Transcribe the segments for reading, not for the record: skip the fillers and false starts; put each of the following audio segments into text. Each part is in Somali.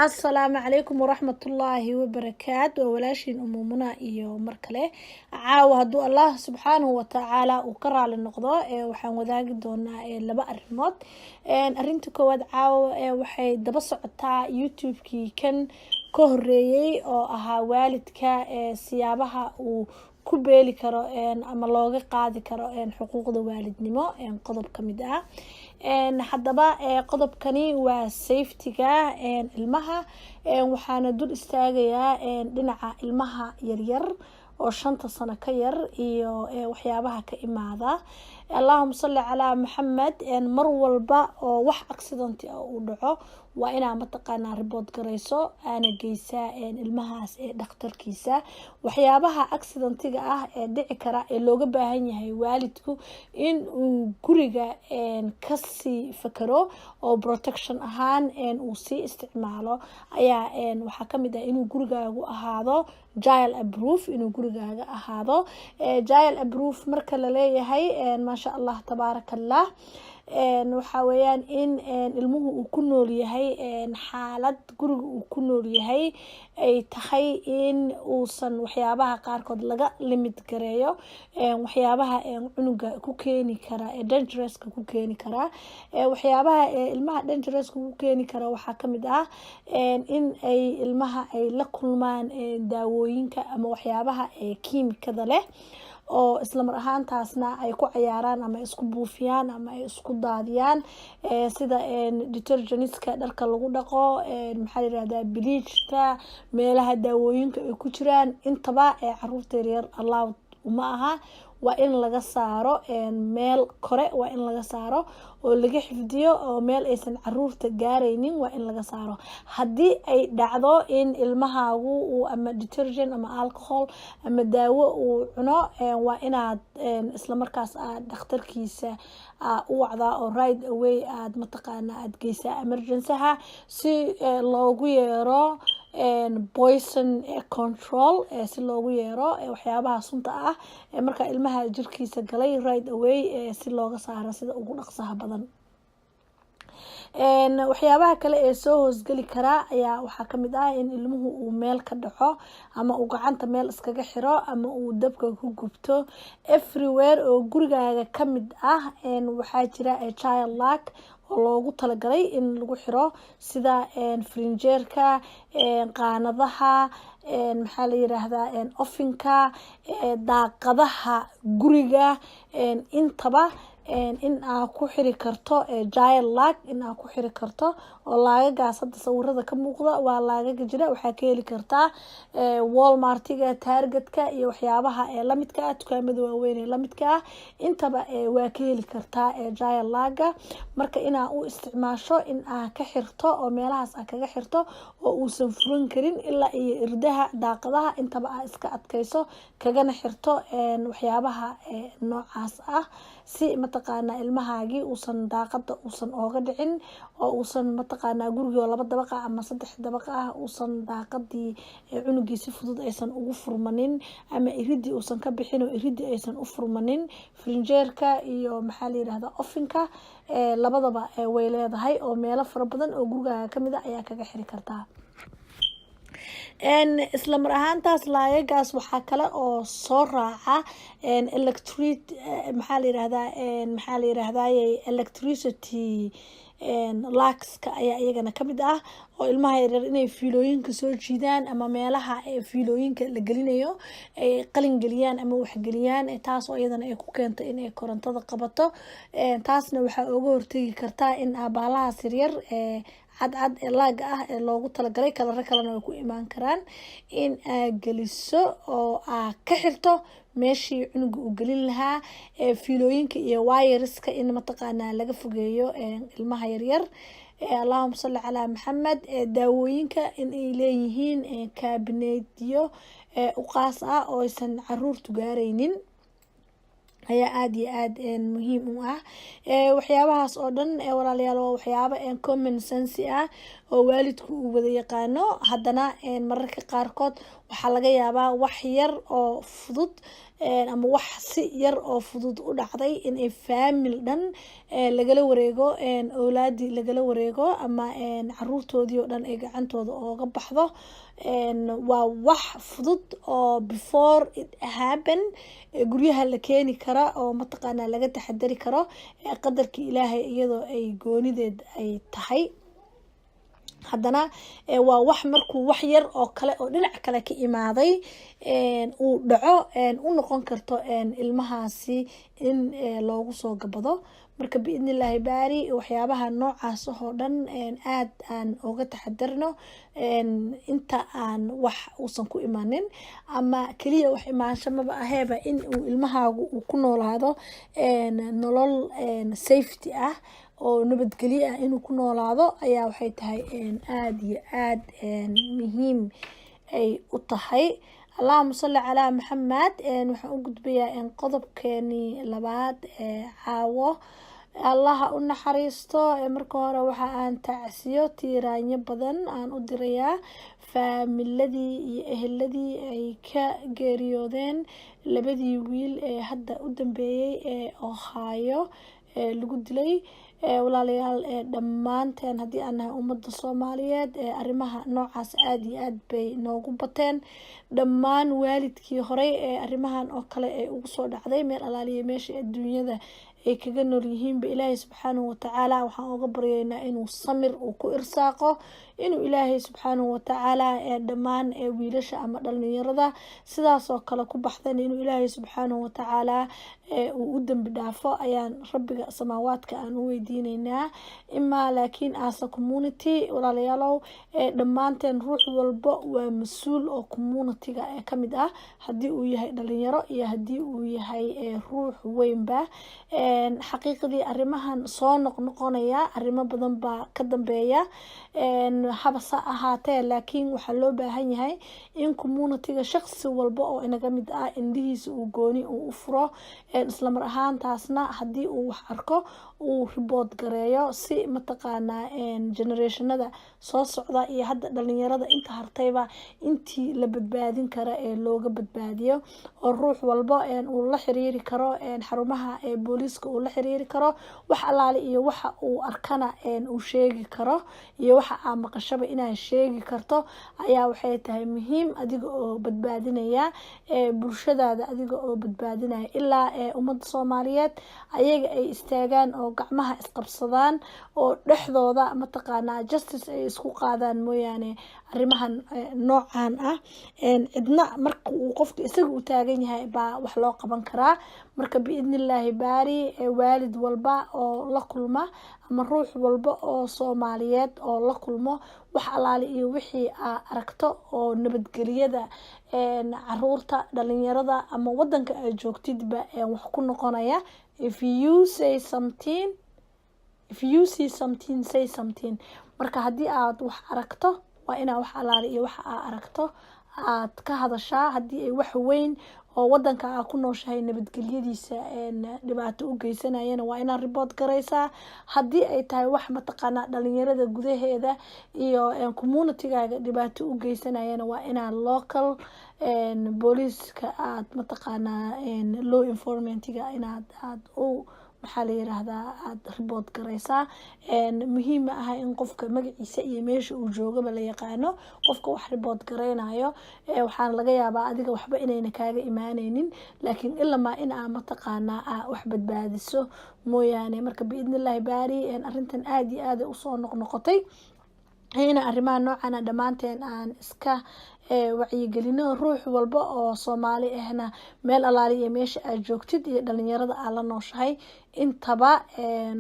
السلام عليكم ورحمة الله وبركاته وولاشين أمومنا إيو مركله عاو هدو الله سبحانه وتعالى وكرع للنقضاء وحان وذاق دونا لبا أرمود أرنتو كواد عاو وحي دبسعطا يوتيوب كي كان كهريي أو أها والدك سيابها ku beeli karo ama looga qaadi karo xuquuqda waalidnimo qodob kamid ah hadaba qodobkani waa safety-ga ilmaha waxaana dul istaagayaa dhinaca ilmaha yaryar oo 5 sano ka yar iyo waxyaabaha ka imaada Allahumma salli ala Muhammad mar walba oo wax accident uu dhaco waa inaa mataqaana report gareyso ana geysaa ilmahaas dhakhtarkiisa waxyaabaha accidentiga ah dhici kara looga baahan yahay waalidku in uu guriga ka sii fakaro oo protection ahaan uu sii isticmaalo ayaa waxa kamid ah inuu gurigaagu ahaado child approved inuu gurigaaga ahaado child approved marka la leeyahay ma sha Allah tabarakallah waxa weeyaan in ilmuhu uu ku nool yahay xaalad guriga uu ku nool yahay ay tahay in uusan waxyaabaha qaar kood laga limit gareeyo waxyaabaha cunuga ku keeni kara dangerous ku keeni kara waxyaabaha ilmaha dangerous ku keeni kara waxa kamid ah in ay ilmaha ay la kulmaan daawooyinka ama waxyaabaha kiimikada leh oo isla mar ahaantaasna ay ku ciyaaraan ama isku buufiyaan ama ay isku daadiyaan sida detergentska dharka lagu dhaqo maxaa yiraahdaa bleachka meelaha daawooyinka ay ku jiraan intaba caruurta yar Allah uma aha waa in laga saaro meel kore waa in laga saaro oo laga xifdiyo oo meel aysan caruurta gaareynin waa in laga saaro hadii ay dhacdo in ilmahaagu uu ama detergent ama alcohol ama daawo uu cuno waa inaad isla markaas aad dhakhtarkiisa u wacdaa oo right away aad mataqaana aad geysaa emergency-ha si loogu yeero poison control si loogu yeero waxyaabaha sunta ah marka ilmaha jirkiisa galay right away si looga saaro sida ugu dhaqsaha badan waxyaabaha kale ee soo hoosgali kara ayaa waxa kamid ah in ilmuhu uu meel ka dhaco ama uu gacanta meel iskaga xiro ama uu dabka ku gubto everywhere oo gurigaaga kamid ah waxa jira child lock oo loogu talagalay in lagu xiro sida frinjeerka qaanadaha maxaa la yiraahdaa ofinka daaqadaha guriga intaba in aad ku xiri karto child lock in aad ku xiri karto oo laagaas hadda sawirada ka muuqda waa laagaga jira waxa ka heli kartaa Walmart-ga Target-ka iyo waxyaabaha la midka ah dukaamada waaweyn ee la midka ah intaba waa ka heli kartaa child lock marka in aad u isticmaasho in aad ka xirto oo meelahaas aad kaga xirto oo uusan furan karin ilaa iyo irdaha daaqadaha intaba aad iska adkayso kagana xirto waxyaabaha noocaas ah si mataqaana ilmahaagi uusan daaqada uusan ooga dhicin oo uusan mataqaana guriga 2 dabaq ama 3 dabaq ah uusan daaqadii cunugiisa fudud aysan ugu furmanin ama iridii uusan ka bixin oo iridii aysan u furmanin frinjeerka iyo maxaa la yiraahdaa ofinka labadaba way leedahay oo meelo fara badan oo gurigaaga kamid ah ayaa kaga xiri kartaa isla mar ahaantaas laagaas waxa kale oo soo raaca electric maxaa la yiraahdaa electricity lacks-ka ayaa iyagana kamid ah oo ilmaha yaryar inay fiilooyinka soo jiidaan ama meelaha fiilooyinka la gelinayo ay qalin galiyaan ama wax galiyaan taas oo iyadana ay ku keento in ay korontada qabato taasna waxa uga hortagi kartaa in abaalahaas yaryar cad laaga ah loogu talagalay kalena way ku imaan karaan in aad geliso oo aad ka xirto meeshii cunuga uu gelin lahaa fiilooyinka iyo wireska in mataqaana laga fogeeyo ilmaha yaryar Allahumma salli ala Muhammad daawooyinka in ay leeyihiin cabinet-yo u qaas ah oo aysan caruurtu gaareynin ayaa aad iyo aad muhiim u ah waxyaabahaas oo dhan walaalayaal waa waxyaabo common sense ah oo waalidku uu wada yaqaano haddana mararka qaar kood waxa laga yaabaa wax yar oo fudud ama wax si yar oo fudud u dhacday inay faamil dhan lagala wareego awlaadii lagala wareego ama caruurtoodii oo dhan ay gacantooda ooga baxdo waa wax fudud oo before it happen guryaha la keeni kara oo mataqaanaa laga taxadari karo qadarkii ilaahay iyadoo ay goonideed ay tahay haddana waa wax markuu wax yar oo kale oo dhinac kale ka imaaday uu dhaco u noqon karto ilmahaasi in loogu soo gabado marka biidnillaahi baari waxyaabaha noocaas oo dhan aad aan uga taxadarno inta aan wax uusan ku imanin ama kaliya wax imaansho maba aheeba in uu ilmahaagu uu ku noolaado nolol safety ah oo nabadgelyo ah inuu ku noolaado ayaa waxay tahay aad iyo aad muhiim ay u tahay allahuma salli calaa maxamed waxaan u gudbayaa qodobkeenii labaad caawo allaha u naxariisto marka hore waxa aan tacsiyo tiiraanyo badan aan u dirayaa faamiladii iyo eheladii ay ka geeriyoodeen labadii wiil ee hadda u dambeeyey ee ohaayo lagu dilay walaalayaal dhammaanteen haddii aan nahay ummadda soomaaliyeed arrimaha noocaas aad iyo aad bay noogu bateen dhammaan waalidkii horey ee arrimahan oo kale ee ugu soo dhacday meel alaaliya meesha adduunyada ay kaga nool yihiinba ilaahay subxaanahu watacaala waxaan uga baryaynaa inuu samir uu ku irsaaqo inuu ilaahay subxaanahu watacaala dhammaan wiilasha ama dhalinyarada sidaas oo kale ku baxdan inuu ilaahay subxaanahu watacaala uu u dambi dhaafo ayaan rabbiga samaawaadka aan u weydiinaynaa imaa laakiin asa community walaalayaalow dhammaanteen ruux walba waa mas-uul oo communitiga ka mid ah haddii uu yahay dhalinyaro iyo haddii uu yahay ruux weynba xaqiiqdii arrimahan soo noqnoqonaya arrimo badan baa ka dambeeya habasa ahaatee laakiin waxaa loo baahan yahay in communitiga shaqsi walba oo inaga mid ah indhihiisa uu gooni uu u furo islamar ahaantaasna haddii uu wax arko uu ribood gareeyo si mataqaanaa generationada soo socda iyo hadda dhalinyarada inta hartayba intii la badbaadin kara ee looga badbaadiyo oo ruux walba uu la xiriiri karo xarumaha booliiska uu la xiriiri karo wax alaale iyo waxa uu arkana uu sheegi karo iyo waxa aa maqashaba inaa sheegi karto ayaa waxay tahay muhiim adiga oo badbaadinaya bulshadaada adiga oo badbaadinaya ilaa ummadda soomaaliyeed ayaga ay istaagaan oo gacmaha isqabsadaan oo dhexdooda mataqaanaa justice ay isku qaadaan mooyaane arrimahan noocan ah cidna marka uu qofka isaga u taagan yahay baa wax loo qaban karaa marka biidnillaahi baari waalid walba oo la kulma ama ruux walba oo soomaaliyeed oo la kulmo wax alaali iyo wixii aa aragto oo nabadgeliyada caruurta dhalinyarada ama wadanka ay joogtidba wax ku noqonaya if you see something say something marka haddii aad wax aragto waa inaa wax alaali iyo waxa aa aragto aad ka hadashaa haddii ay wax weyn oo wadanka aa ku nooshahay nabadgelyadiisa dhibaato u geysanayana waa inaad ribood garaysaa haddii ay tahay wax mataqaanaa dhalinyarada gudaheeda iyo communitigaaga dhibaato u geysanayana waa inaad local booliiska aad mataqaanaa law enforcementiga inaad u maxaa la yiraahdaa aada ribood garaysaa muhiim ma aha in qofka magaciisa iyo meesha uu joogaba la yaqaano qofka wax ribood garaynayo waxaan laga yaabaa adiga waxba inayna kaaga imaanaynin laakiin ilamaa in aa mataqaanaa aa wax badbaadiso mooyaane marka biidnillaahi baari arrintan aada iyo aada usoo noqnoqotay ina arrimaha noocana dhammaanteen aan iska wacyigelino ruux walba oo soomaali ahna meel alaali iyo meesha aad joogtid iyo dhalinyarada aad la nooshahay intaba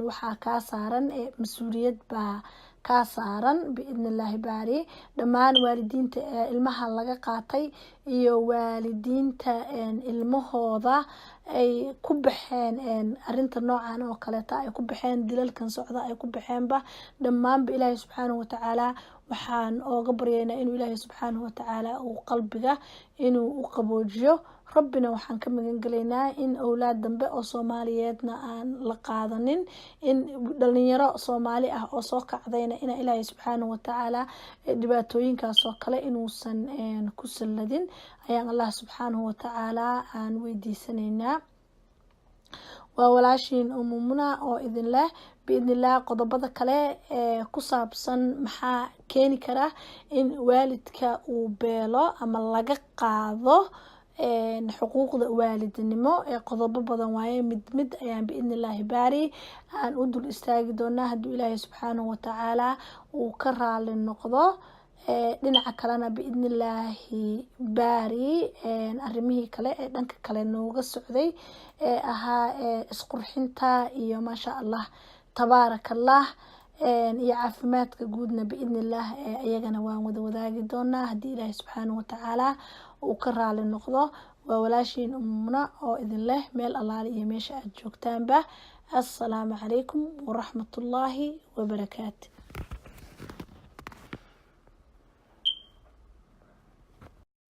waxaa kaa saaran mas-uuliyad baa kaa saaran biidnillaahi baari dhammaan waalidiinta ilmaha laga qaatay iyo waalidiinta ilmahooda ay ku baxeen arinta noocan oo kaleeta ay ku baxeen dilalkan socda ay ku baxeenba dhammaanba ilaahay subxaanahu watacaala waxaan ooga baryaynaa inuu ilaahay subxaanahu watacaala uu qalbiga inuu u qaboojiyo rabbina waxaan ka magan galaynaa in awlaad dambe oo soomaaliyeedna aan la qaadanin, in dhalinyaro soomaali ah oo soo kacdayna ina ilaahay subxaanahu watacaala dhibaatooyinkaas oo kale inuusan ku salladin ayaan allah subxaanahu watacaala aan weydiisanaynaa. waa walaashiin umumuna oo idin leh biidnillah qodobada kale ku saabsan maxaa keeni kara in waalidka uu beelo ama laga qaado xuquuqda waalidnimo qodobo badan waaye mid ayaan biidnillahi baari aan u dul istaagi doonaa hadduu ilaahay subxaanahu watacaala uu ka raali noqdo. dhinaca kalena biidnillaahi baari arrimihii kale ee dhanka kale nooga socday ahaa isqurxinta iyo maasha allah tabaarakallah iyo caafimaadka guudna biidnillah iyagana waan wada wadaagi doonaa haddii ilaahay subxaanahu watacaala uu ka raali noqdo. waa walaashiin umumuna oo idin leh meel allaale iyo meesha aad joogtaanba. assalaamu calaykum waraxmatullaahi wabarakaatu.